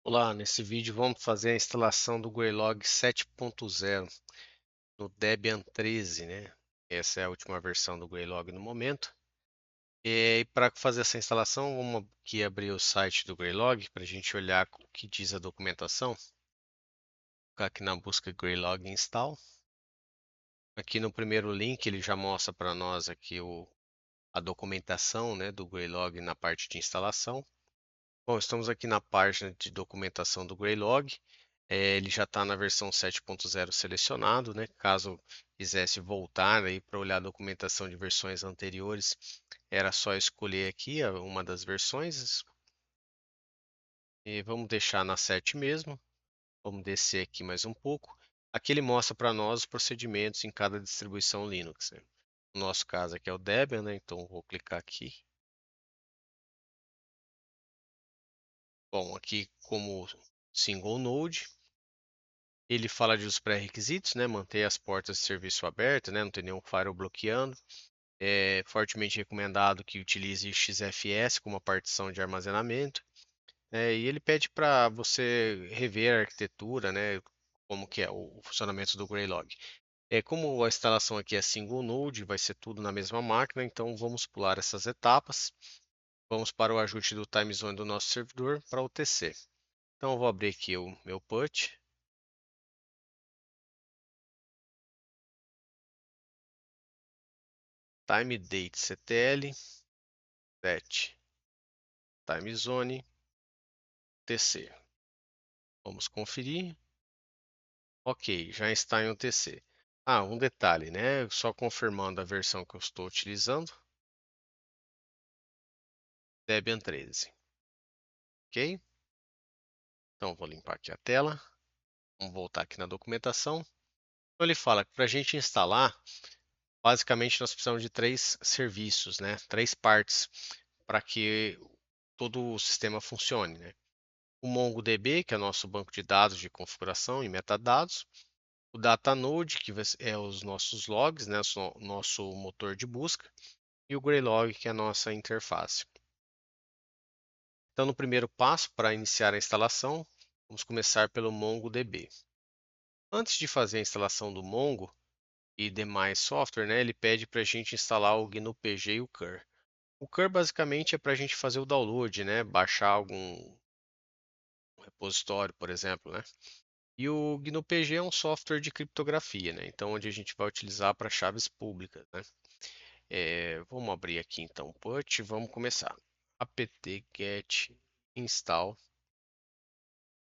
Olá, nesse vídeo vamos fazer a instalação do Graylog 7.0 no Debian 13, né? Essa é a última versão do Graylog no momento. E para fazer essa instalação, vamos aqui abrir o site do Graylog para a gente olhar o que diz a documentação. Vou clicar aqui na busca Graylog Install. Aqui no primeiro link ele já mostra para nós aqui a documentação, né, do Graylog na parte de instalação. Bom, estamos aqui na página de documentação do Graylog. Ele já está na versão 7.0 selecionado, né? Caso quisesse voltar aí para olhar a documentação de versões anteriores, era só escolher aqui uma das versões. E vamos deixar na 7 mesmo. Vamos descer aqui mais um pouco. Aqui ele mostra para nós os procedimentos em cada distribuição Linux, né? No nosso caso aqui é o Debian, né? Então vou clicar aqui. Bom, aqui como single node, ele fala dos pré-requisitos, né? Manter as portas de serviço abertas, né? Não tem nenhum firewall bloqueando. É fortemente recomendado que utilize XFS como a partição de armazenamento. E ele pede para você rever a arquitetura, né? Como que é o funcionamento do Graylog. Como a instalação aqui é single node, vai ser tudo na mesma máquina, então vamos pular essas etapas. Vamos para o ajuste do time zone do nosso servidor para o TC. Então eu vou abrir aqui o meu PUT. Time date CTL set time zone TC. Vamos conferir. Ok, já está em UTC. Um detalhe, né? Só confirmando a versão que eu estou utilizando. Debian 13. Ok? Então vou limpar aqui a tela. Vamos voltar aqui na documentação. Então ele fala que para a gente instalar, basicamente nós precisamos de 3 serviços, né? 3 partes para que todo o sistema funcione, né? O MongoDB, que é nosso banco de dados de configuração e metadados. O Datanode, que é os nossos logs, né? O nosso motor de busca. E o Graylog, que é a nossa interface. Então, no primeiro passo, para iniciar a instalação, vamos começar pelo MongoDB. Antes de fazer a instalação do Mongo e demais software, né, ele pede para a gente instalar o GNU-PG e o Cur. O Cur basicamente é para a gente fazer o download, né, baixar algum repositório, por exemplo, né. E o GNU-PG é um software de criptografia, né, então onde a gente vai utilizar para chaves públicas, né. Vamos abrir aqui então o put, vamos começar. apt-get install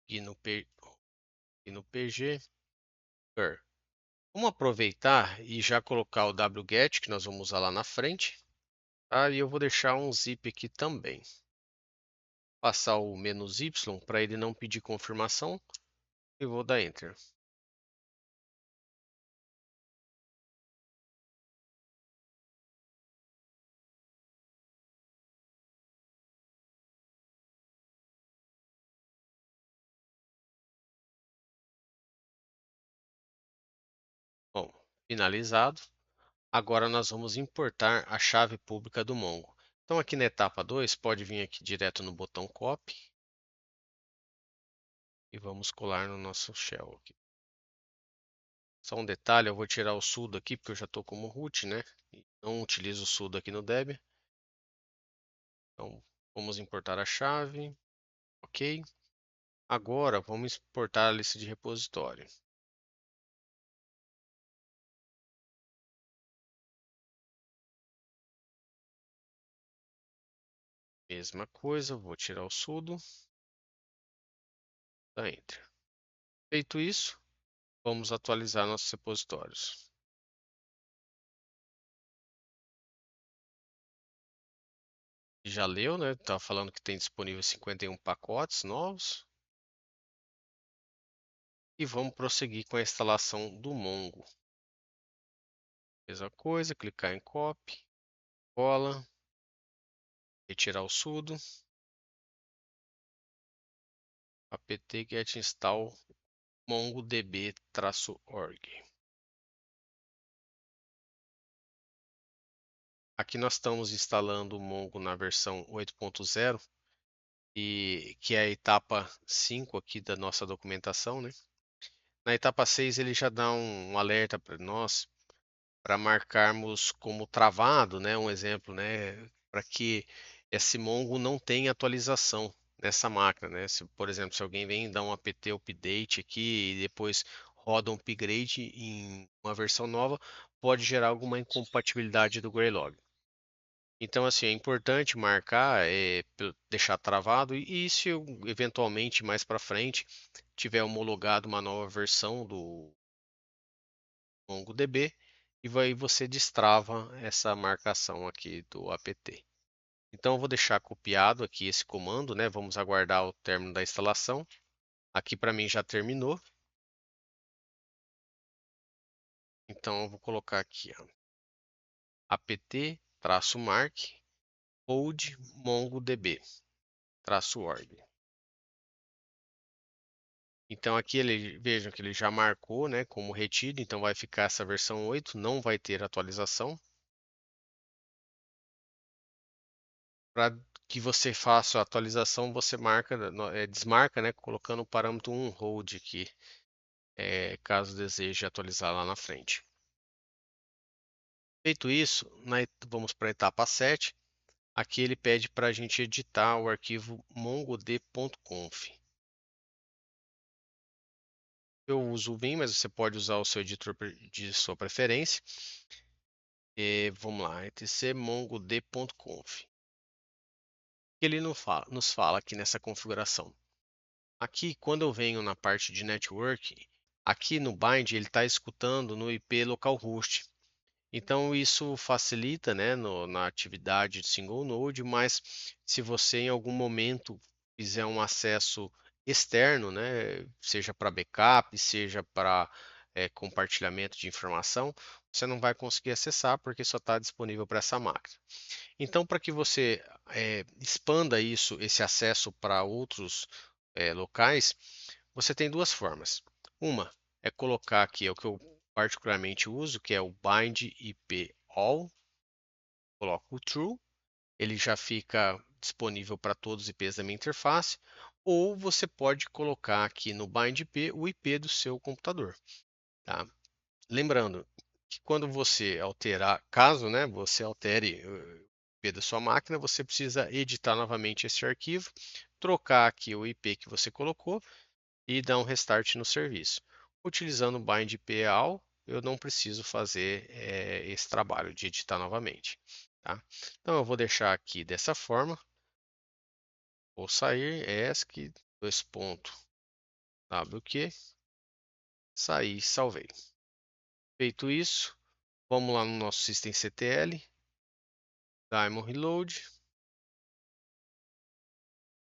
GNU-PG Cur. Vamos aproveitar e já colocar o wget, que nós vamos usar lá na frente. E eu vou deixar um zip aqui também. Passar o menos Y para ele não pedir confirmação e vou dar Enter. Bom, finalizado. Agora nós vamos importar a chave pública do Mongo. Então aqui na etapa 2, pode vir aqui direto no botão Copy e vamos colar no nosso shell aqui. Só um detalhe, eu vou tirar o sudo aqui porque eu já estou como root, né? E não utilizo o sudo aqui no Debian. Então vamos importar a chave, ok? Agora vamos exportar a lista de repositório. Mesma coisa, vou tirar o sudo, dá Enter. Feito isso, vamos atualizar nossos repositórios. Já leu, né? Tá falando que tem disponível 51 pacotes novos. E vamos prosseguir com a instalação do Mongo. Mesma coisa, clicar em Copy, cola, retirar o sudo, apt-get install mongodb-org. Aqui nós estamos instalando o Mongo na versão 8.0 e que é a etapa 5 aqui da nossa documentação, né? Na etapa 6 ele já dá um alerta para nós para marcarmos como travado, né? Um exemplo, né? Para que esse Mongo não tenha atualização nessa máquina, né? Se, por exemplo, se alguém vem dar um apt update aqui e depois roda um upgrade em uma versão nova, pode gerar alguma incompatibilidade do Graylog. Então, assim, é importante marcar, deixar travado e se eventualmente mais para frente tiver homologado uma nova versão do MongoDB, e aí você destrava essa marcação aqui do apt. Então, eu vou deixar copiado aqui esse comando, né? Vamos aguardar o término da instalação. Aqui para mim já terminou. Então, eu vou colocar aqui, ó, apt-mark code mongodb-org. Então aqui vejam que ele já marcou, né, como retido, então vai ficar essa versão 8, não vai ter atualização. Para que você faça a atualização, você desmarca, né, colocando o parâmetro 1 hold aqui, caso deseje atualizar lá na frente. Feito isso, vamos para a etapa 7. Aqui ele pede para a gente editar o arquivo mongod.conf. Eu uso o Vim, mas você pode usar o seu editor de sua preferência. Vamos lá, etc mongod.conf. Que ele nos fala aqui nessa configuração. Aqui, quando eu venho na parte de network, aqui no bind ele está escutando no IP localhost. Então isso facilita, né, na atividade de single node, mas se você em algum momento fizer um acesso externo, né, seja para backup, seja para compartilhamento de informação, você não vai conseguir acessar porque só está disponível para essa máquina. Então, para que você expanda esse acesso para outros locais, você tem duas formas. Uma é colocar aqui, é o que eu particularmente uso, que é o bind IP all, coloco o true, ele já fica disponível para todos os IPs da minha interface, ou você pode colocar aqui no bind IP o IP do seu computador, tá? Lembrando que quando você alterar, caso, né, você altere o IP da sua máquina, você precisa editar novamente esse arquivo, trocar aqui o IP que você colocou e dar um restart no serviço. Utilizando o bind IP all, eu não preciso fazer esse trabalho de editar novamente. Tá? Então eu vou deixar aqui dessa forma. Vou sair ESC dois pontos WQ, sair e salvei. Feito isso, vamos lá no nosso systemctl, daemon reload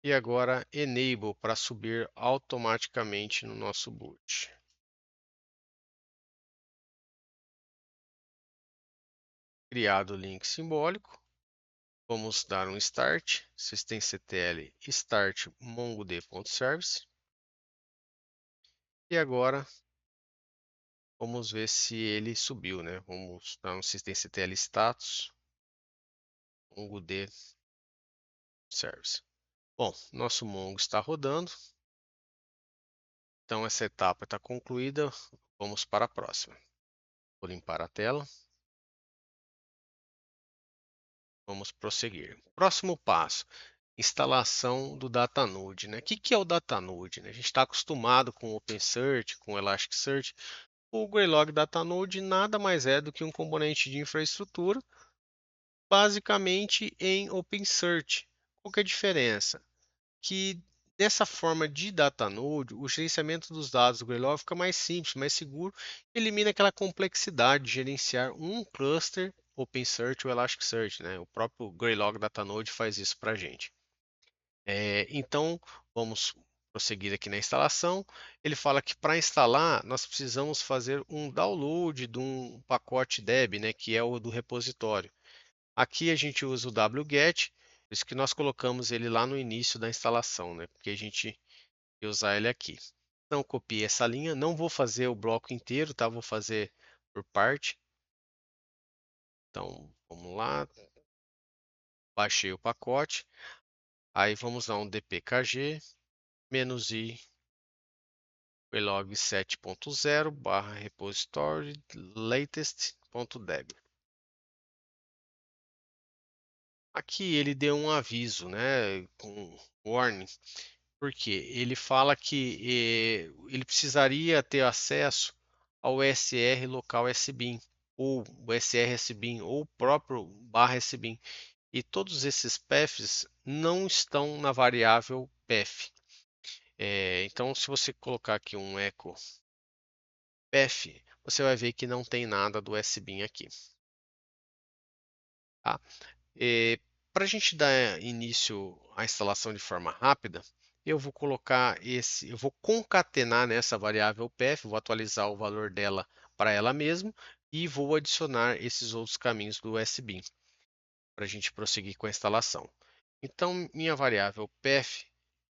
e agora enable para subir automaticamente no nosso boot. Criado o link simbólico, vamos dar um start, systemctl start mongod.service e agora vamos ver se ele subiu, né? Vamos dar um systemctl status mongod service. Bom, nosso Mongo está rodando, então essa etapa está concluída. Vamos para a próxima. Vou limpar a tela. Vamos prosseguir. Próximo passo: instalação do Datanode, né? O que é o Datanode, né? A gente está acostumado com o OpenSearch, com o Elasticsearch. O Graylog Datanode nada mais é do que um componente de infraestrutura, basicamente em OpenSearch. Qual que é a diferença? Que dessa forma de Datanode, o gerenciamento dos dados do Graylog fica mais simples, mais seguro, elimina aquela complexidade de gerenciar um cluster OpenSearch ou Elasticsearch, né? O próprio Graylog Datanode faz isso para a gente. Então, vamos prosseguir aqui na instalação. Ele fala que para instalar, nós precisamos fazer um download de um pacote deb, né, que é o do repositório. Aqui a gente usa o wget, por isso que nós colocamos ele lá no início da instalação, né? Porque a gente ia usar ele aqui. Então, copiei essa linha, não vou fazer o bloco inteiro, tá? Vou fazer por parte. Então, vamos lá, baixei o pacote. Aí vamos dar um dpkg -i Greylog 7.0 barra repository latest.deb. Aqui ele deu um aviso, né, com warning, porque ele fala que ele precisaria ter acesso ao SR local SBIN, ou o SR SBIN, ou o próprio barra SBIN. E todos esses paths não estão na variável path. Então, se você colocar aqui um echo path, você vai ver que não tem nada do SBIN aqui. Tá? Para a gente dar início à instalação de forma rápida, eu vou eu vou concatenar nessa variável path, vou atualizar o valor dela para ela mesma e vou adicionar esses outros caminhos do SBIN para a gente prosseguir com a instalação. Então, minha variável path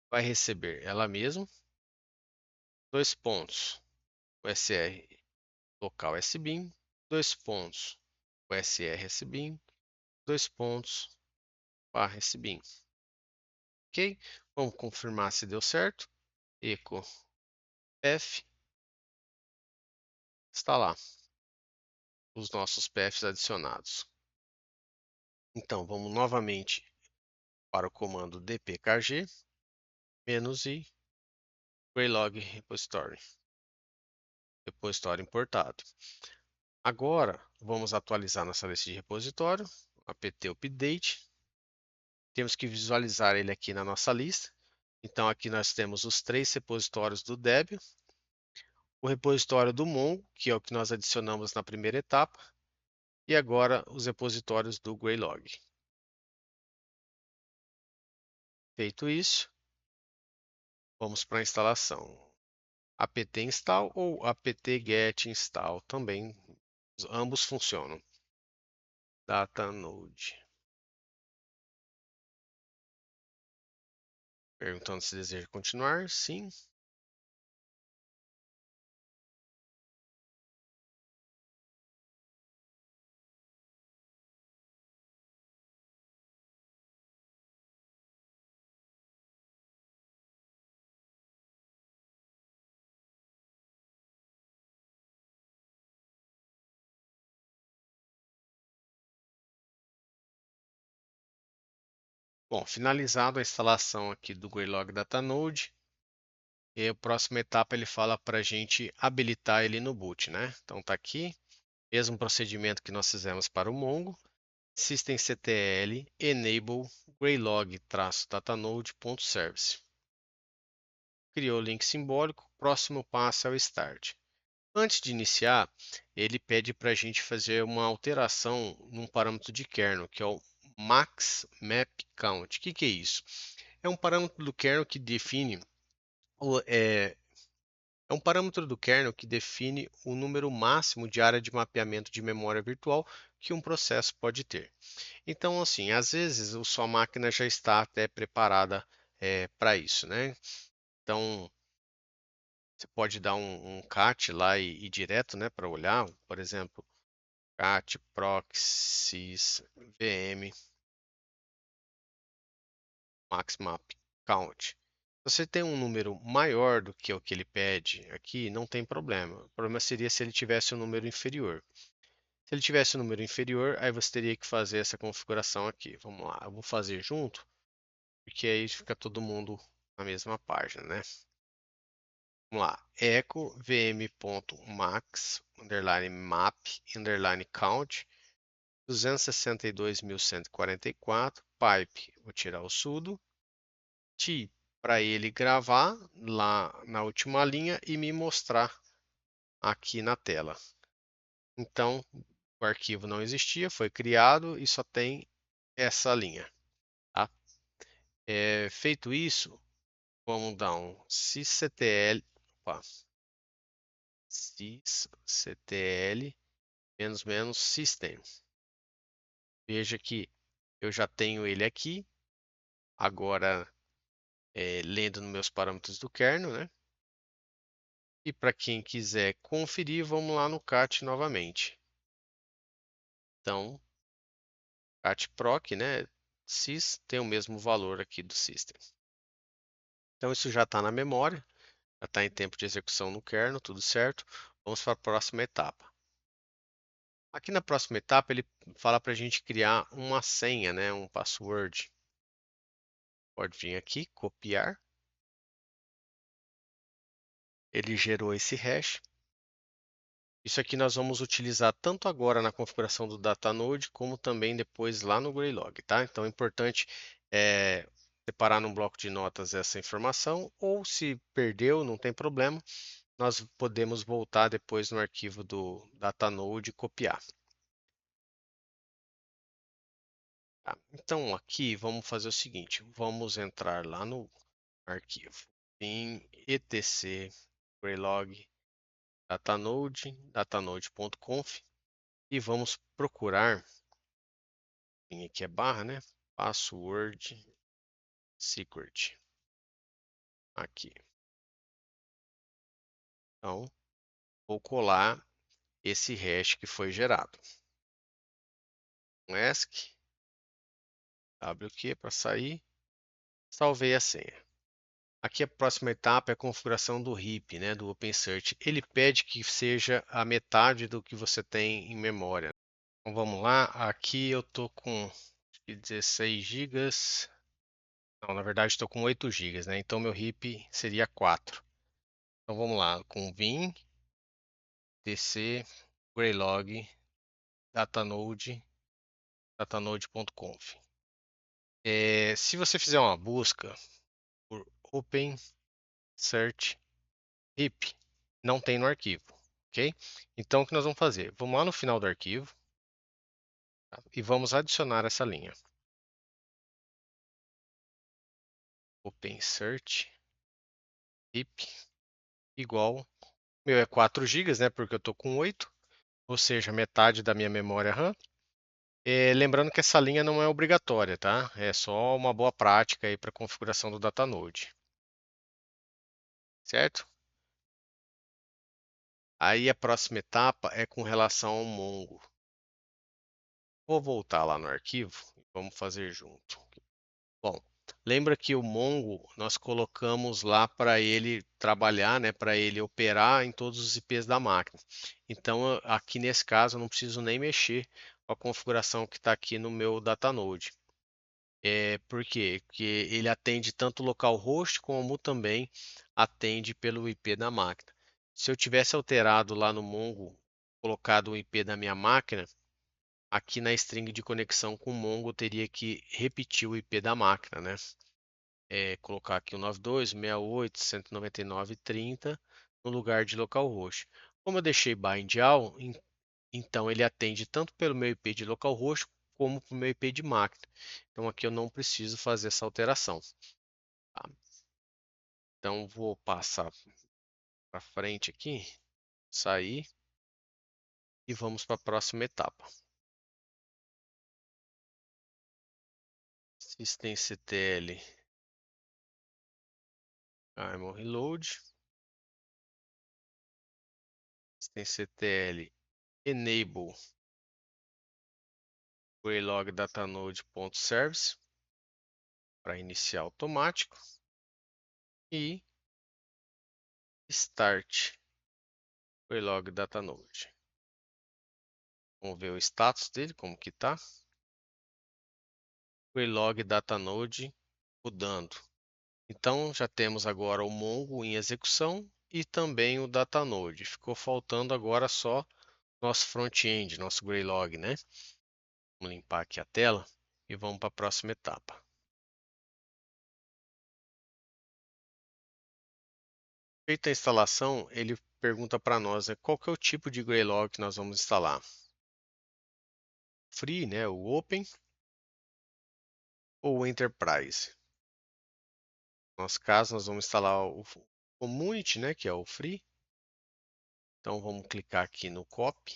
vai receber ela mesma, dois pontos, o SR local SBIN, dois pontos, o SR SBIN, dois pontos, barra SBIN. Ok? Vamos confirmar se deu certo. Echo path. Está lá os nossos paths adicionados. Então, vamos novamente para o comando dpkg -i Greylog repository. Repositório importado. Agora, vamos atualizar nossa lista de repositório. apt update. Temos que visualizar ele aqui na nossa lista. Então, aqui nós temos os 3 repositórios do Debian, o repositório do Mongo, que é o que nós adicionamos na primeira etapa, e agora os repositórios do Greylog. Feito isso, vamos para a instalação. apt install ou apt-get install também, ambos funcionam. Datanode. Perguntando se deseja continuar, sim. Bom, finalizado a instalação aqui do Greylog Datanode, e a próxima etapa ele fala para a gente habilitar ele no boot, né? Então tá aqui, mesmo procedimento que nós fizemos para o Mongo, systemctl enable greylog-datanode.service. Criou o link simbólico, próximo passo é o start. Antes de iniciar, ele pede para a gente fazer uma alteração num parâmetro de kernel, que é o max map count. O que é isso? É um parâmetro do kernel que define é um parâmetro do kernel que define o número máximo de área de mapeamento de memória virtual que um processo pode ter. Então, assim, às vezes a sua máquina já está até preparada para isso, né? Então, você pode dar um cat lá e ir direto, né, para olhar, por exemplo, cat proxies vm maxmap count. Se você tem um número maior do que o que ele pede aqui, não tem problema. O problema seria se ele tivesse um número inferior. Se ele tivesse um número inferior, aí você teria que fazer essa configuração aqui. Vamos lá, eu vou fazer junto, porque aí fica todo mundo na mesma página, né? Vamos lá, echo vm.max map count 262.144 pipe. Vou tirar o sudo t para ele gravar lá na última linha e me mostrar aqui na tela. Então, o arquivo não existia, foi criado e só tem essa linha. Tá? Feito isso, vamos dar um sysctl, opa, sysctl --system. Veja que eu já tenho ele aqui. Agora, lendo nos meus parâmetros do kernel, né? E para quem quiser conferir, vamos lá no cat novamente. Então, cat proc, né? sys tem o mesmo valor aqui do system. Então isso já está na memória, já está em tempo de execução no kernel, tudo certo. Vamos para a próxima etapa. Aqui na próxima etapa ele fala para a gente criar uma senha, né, um password. Pode vir aqui, copiar. Ele gerou esse hash. Isso aqui nós vamos utilizar tanto agora na configuração do Datanode, como também depois lá no Graylog, tá? Então é importante separar num bloco de notas essa informação, ou se perdeu, não tem problema, nós podemos voltar depois no arquivo do Datanode e copiar. Tá? Então aqui vamos fazer o seguinte, vamos entrar lá no arquivo em etc Graylog Datanode, datanode.conf e vamos procurar, aqui é barra, né? Password secret. Aqui. Então, vou colar esse hash que foi gerado. Um ESC, WQ para sair, salvei a senha. Aqui a próxima etapa é a configuração do heap, né, do OpenSearch. Ele pede que seja a metade do que você tem em memória. Então vamos lá, aqui eu estou com 16 GB. Não, na verdade estou com 8 GB, né? Então meu heap seria 4. Então vamos lá, com vim tc graylog datanode datanode.conf. Se você fizer uma busca por Open Search Heap, não tem no arquivo, ok? Então o que nós vamos fazer? Vamos lá no final do arquivo, tá? E vamos adicionar essa linha. Open Search Heap igual, meu é 4 GB, né? Porque eu estou com 8, ou seja, metade da minha memória RAM. Lembrando que essa linha não é obrigatória, tá? É só uma boa prática aí para configuração do Datanode, certo? Aí a próxima etapa é com relação ao Mongo. Vou voltar lá no arquivo e vamos fazer junto. Bom, lembra que o Mongo nós colocamos lá para ele trabalhar, né, para ele operar em todos os IPs da máquina. Então aqui nesse caso eu não preciso nem mexer com a configuração que está aqui no meu Datanode. Por quê? Porque ele atende tanto localhost como também atende pelo IP da máquina. Se eu tivesse alterado lá no Mongo, colocado o IP da minha máquina, aqui na string de conexão com o Mongo eu teria que repetir o IP da máquina, né? Colocar aqui o 92.68.199.30 no lugar de localhost. Como eu deixei bind all, então ele atende tanto pelo meu IP de localhost como para o meu IP de máquina. Então aqui eu não preciso fazer essa alteração. Tá? Então vou passar para frente aqui, sair e vamos para a próxima etapa. Systemctl Caimon Reload, Systemctl Enable Graylog Datanode.service para iniciar automático e Start Graylog Datanode. Vamos ver o status dele, como que está. Graylog Datanode mudando. Então já temos agora o Mongo em execução e também o Datanode. Ficou faltando agora só nosso front-end, nosso Graylog, né? Vamos limpar aqui a tela e vamos para a próxima etapa. Feita a instalação, ele pergunta para nós qual que é o tipo de Graylog que nós vamos instalar. Free, né, o Open, ou o Enterprise. No nosso caso, nós vamos instalar o Community, né, que é o Free. Então vamos clicar aqui no Copy.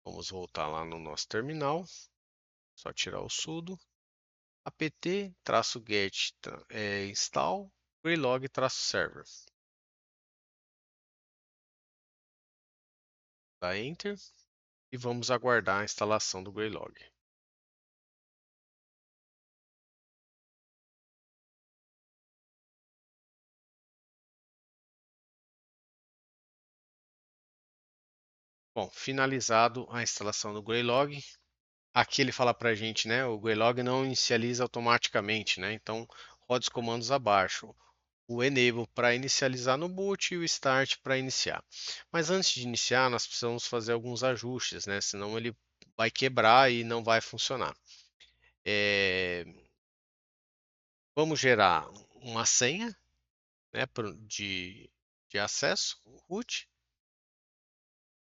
Vamos voltar lá no nosso terminal. Só tirar o sudo. apt-get install graylog-server. Dá Enter e vamos aguardar a instalação do Graylog. Bom, finalizado a instalação do Greylog, aqui ele fala para a gente, né, o Greylog não inicializa automaticamente, né, então roda os comandos abaixo. O Enable para inicializar no boot e o Start para iniciar. Mas antes de iniciar, nós precisamos fazer alguns ajustes, né, senão ele vai quebrar e não vai funcionar. Vamos gerar uma senha, né, de acesso, root,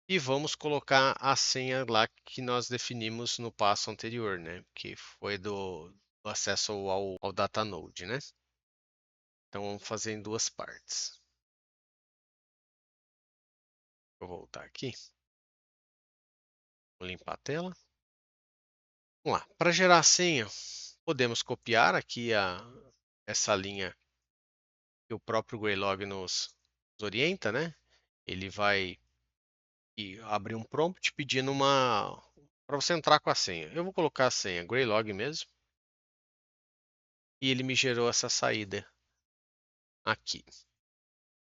e vamos colocar a senha lá que nós definimos no passo anterior, né? Que foi do acesso ao datanode, né? Então vamos fazer em duas partes. Vou voltar aqui, vou limpar a tela. Vamos lá. Para gerar a senha, podemos copiar aqui essa linha que o próprio Greylog nos orienta, né? Ele vai abrir um prompt pedindo para você entrar com a senha. Eu vou colocar a senha Greylog mesmo. E ele me gerou essa saída aqui.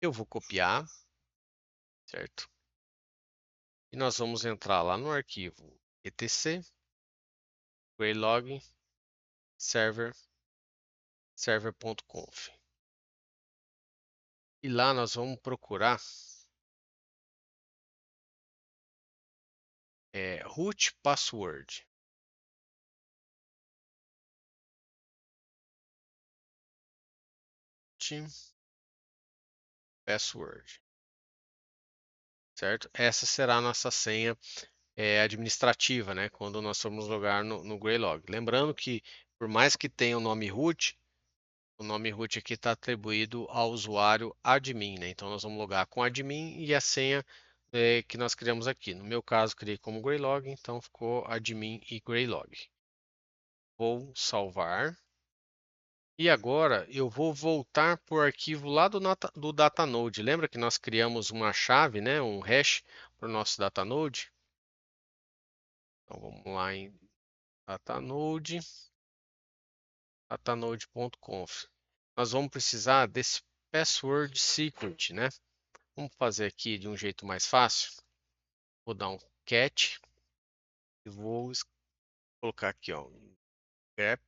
Eu vou copiar, certo? E nós vamos entrar lá no arquivo etc greylog server.conf. E lá nós vamos procurar root password. Password, certo? Essa será a nossa senha administrativa, né? Quando nós formos logar no Greylog. Lembrando que, por mais que tenha o nome root, o nome root aqui está atribuído ao usuário admin, né? Então nós vamos logar com admin e a senha que nós criamos aqui. No meu caso, criei como Greylog, então ficou admin e Greylog. Vou salvar. E agora eu vou voltar para o arquivo lá do Datanode. Lembra que nós criamos uma chave, né? Um hash para o nosso Datanode? Então vamos lá em Datanode, datanode.conf. Nós vamos precisar desse password secret, né? Vamos fazer aqui de um jeito mais fácil. Vou dar um cat e vou colocar aqui, ó, grep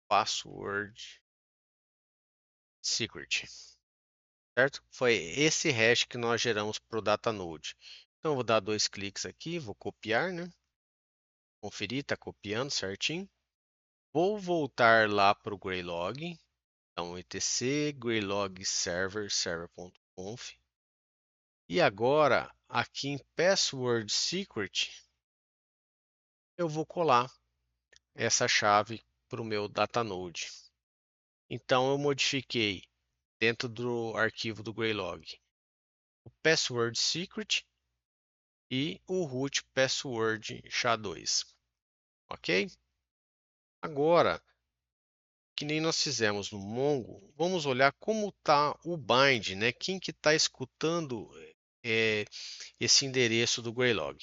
password secret, certo? Foi esse hash que nós geramos para o datanode. Então, eu vou dar dois cliques aqui, vou copiar, né? Conferir, está copiando certinho. Vou voltar lá para o Greylog. Então, etc greylog server.conf. E agora, aqui em password secret, eu vou colar essa chave para o meu datanode. Então eu modifiquei dentro do arquivo do Greylog o password secret e o root password SHA-2, ok? Agora, que nem nós fizemos no Mongo, vamos olhar como está o bind, né? Quem que está escutando esse endereço do Greylog.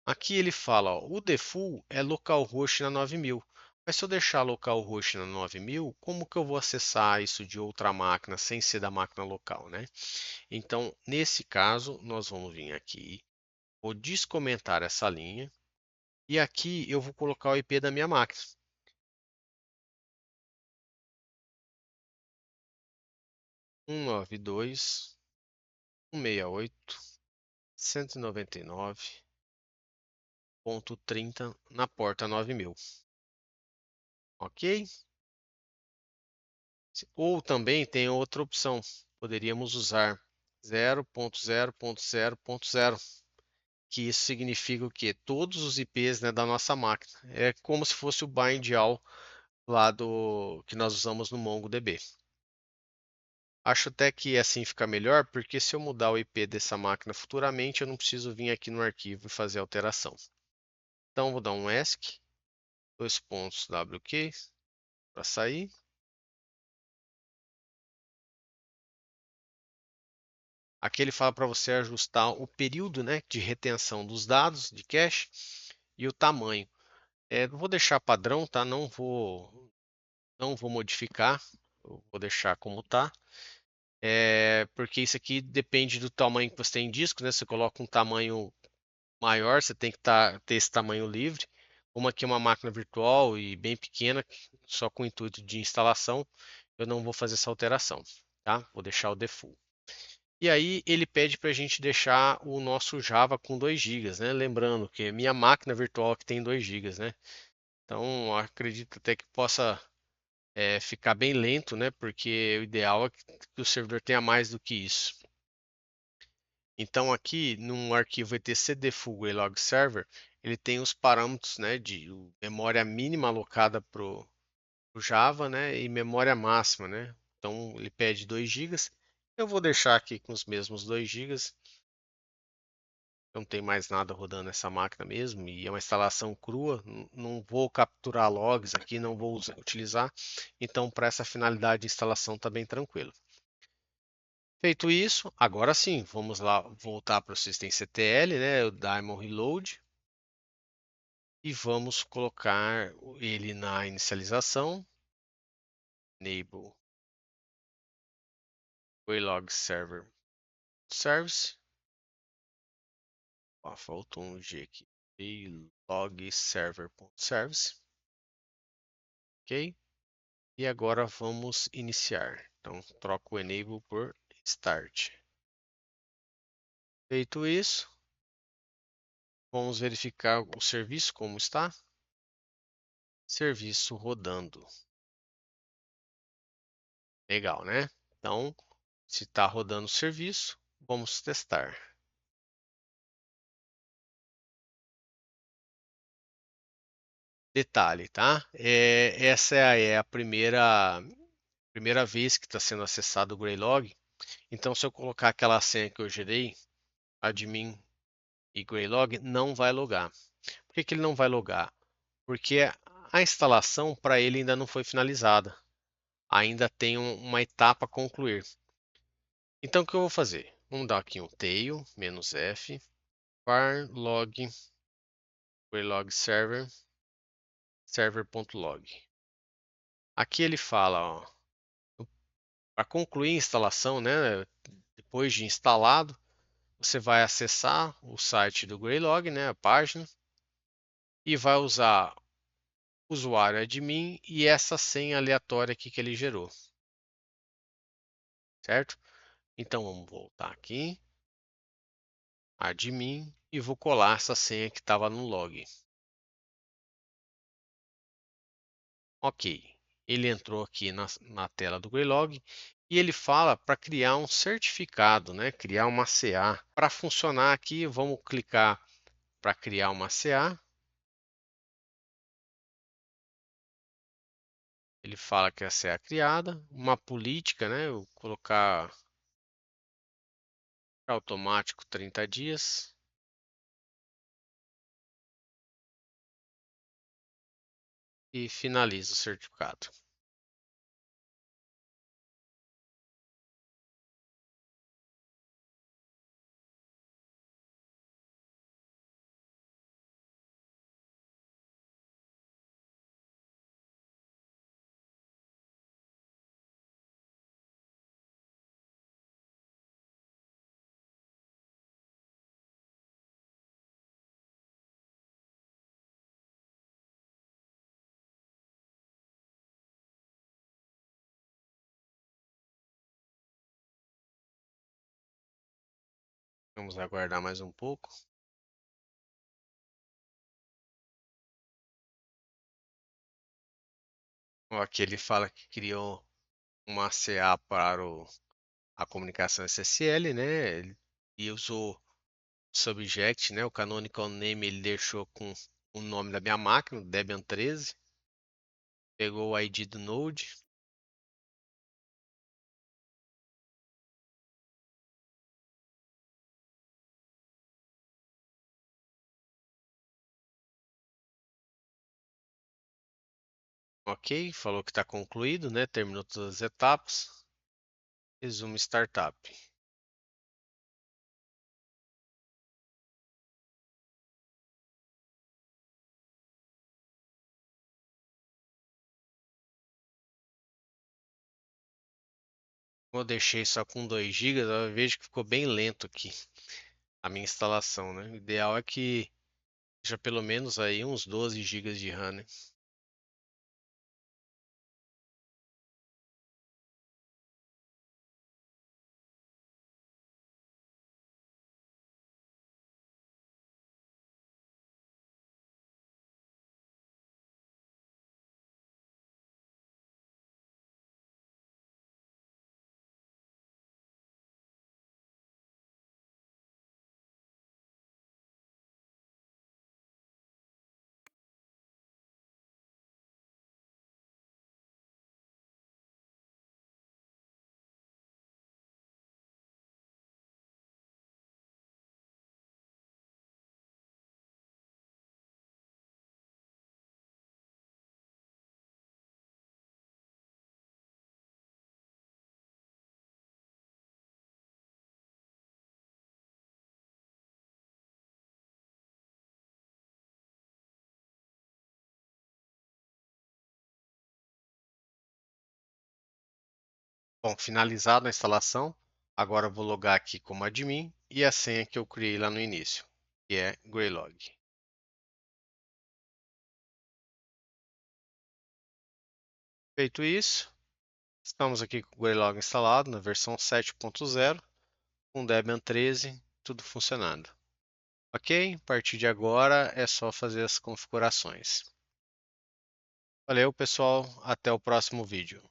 Aqui ele fala, ó, o default é localhost na 9000. Mas se eu deixar localhost na 9000, como que eu vou acessar isso de outra máquina sem ser da máquina local, né? Então, nesse caso, nós vamos vir aqui, vou descomentar essa linha e aqui eu vou colocar o IP da minha máquina. 192.168.199.30 na porta 9000, ok? Ou também tem outra opção, poderíamos usar 0.0.0.0, que isso significa o quê? Todos os IPs, né, da nossa máquina. É como se fosse o bind all lá que nós usamos no MongoDB. Acho até que assim fica melhor, porque se eu mudar o IP dessa máquina futuramente, eu não preciso vir aqui no arquivo e fazer alteração. Então, vou dar um ESC, dois pontos WQ, para sair. Aqui ele fala para você ajustar o período, né, de retenção dos dados de cache e o tamanho. Vou deixar padrão, tá? Não vou modificar, eu vou deixar como está. porque isso aqui depende do tamanho que você tem em disco, né? Você coloca um tamanho maior, você tem que ter esse tamanho livre. Como aqui é uma máquina virtual e bem pequena, só com o intuito de instalação, eu não vou fazer essa alteração, tá? Vou deixar o default. E aí ele pede para a gente deixar o nosso Java com 2 GB, né? Lembrando que é minha máquina virtual que tem 2 GB, né? Então acredito até que possa ficar bem lento, né? Porque o ideal é que o servidor tenha mais do que isso. Então aqui no arquivo etcd-full Greylog Server, ele tem os parâmetros, né, de memória mínima alocada para o Java, né, e memória máxima, né. Então ele pede 2 GB. Eu vou deixar aqui com os mesmos 2 GB. Não tem mais nada rodando nessa máquina mesmo e é uma instalação crua. Não vou capturar logs aqui, não vou utilizar. Então para essa finalidade de instalação está bem tranquilo. Feito isso, agora sim, vamos lá voltar para o systemctl, né, o daemon reload, e vamos colocar ele na inicialização, enable Greylog server service. Faltou um G aqui, Greylog server.service, ok? E agora vamos iniciar. Então troco o enable por start. Feito isso, vamos verificar o serviço como está. Serviço rodando. Legal, né? Então, se está rodando o serviço, vamos testar. Detalhe, tá? Essa é a primeira vez que está sendo acessado o Greylog. Então, se eu colocar aquela senha que eu gerei, admin e Greylog, não vai logar. Por que ele não vai logar? Porque a instalação para ele ainda não foi finalizada. Ainda tem uma etapa a concluir. Então, o que eu vou fazer? Vamos dar aqui um tail, "-f", var log Greylog server.log. Aqui ele fala, para concluir a instalação, né, depois de instalado, você vai acessar o site do Greylog, né, a página, e vai usar o usuário admin e essa senha aleatória aqui que ele gerou, certo? Então vamos voltar aqui, admin, e vou colar essa senha que estava no log. Ok, ele entrou aqui na tela do Greylog e ele fala para criar um certificado, né? Criar uma CA. Para funcionar aqui, vamos clicar para criar uma CA. Ele fala que a CA é criada, uma política, né? Eu vou colocar automático 30 dias e finaliza o certificado. Vamos aguardar mais um pouco. Aqui ele fala que criou uma CA para a comunicação SSL, né? E usou subject, né? O canonical name ele deixou com o nome da minha máquina, Debian 13. Pegou o ID do Node. Ok, falou que está concluído, né? Terminou todas as etapas. Resumo startup. Como eu deixei só com 2 GB, eu vejo que ficou bem lento aqui a minha instalação, né? O ideal é que seja pelo menos aí uns 12 GB de RAM, né? Bom, finalizada a instalação, agora eu vou logar aqui como admin e a senha que eu criei lá no início, que é Greylog. Feito isso, estamos aqui com o Greylog instalado na versão 7.0, com Debian 13, tudo funcionando. Ok? A partir de agora é só fazer as configurações. Valeu, pessoal. Até o próximo vídeo.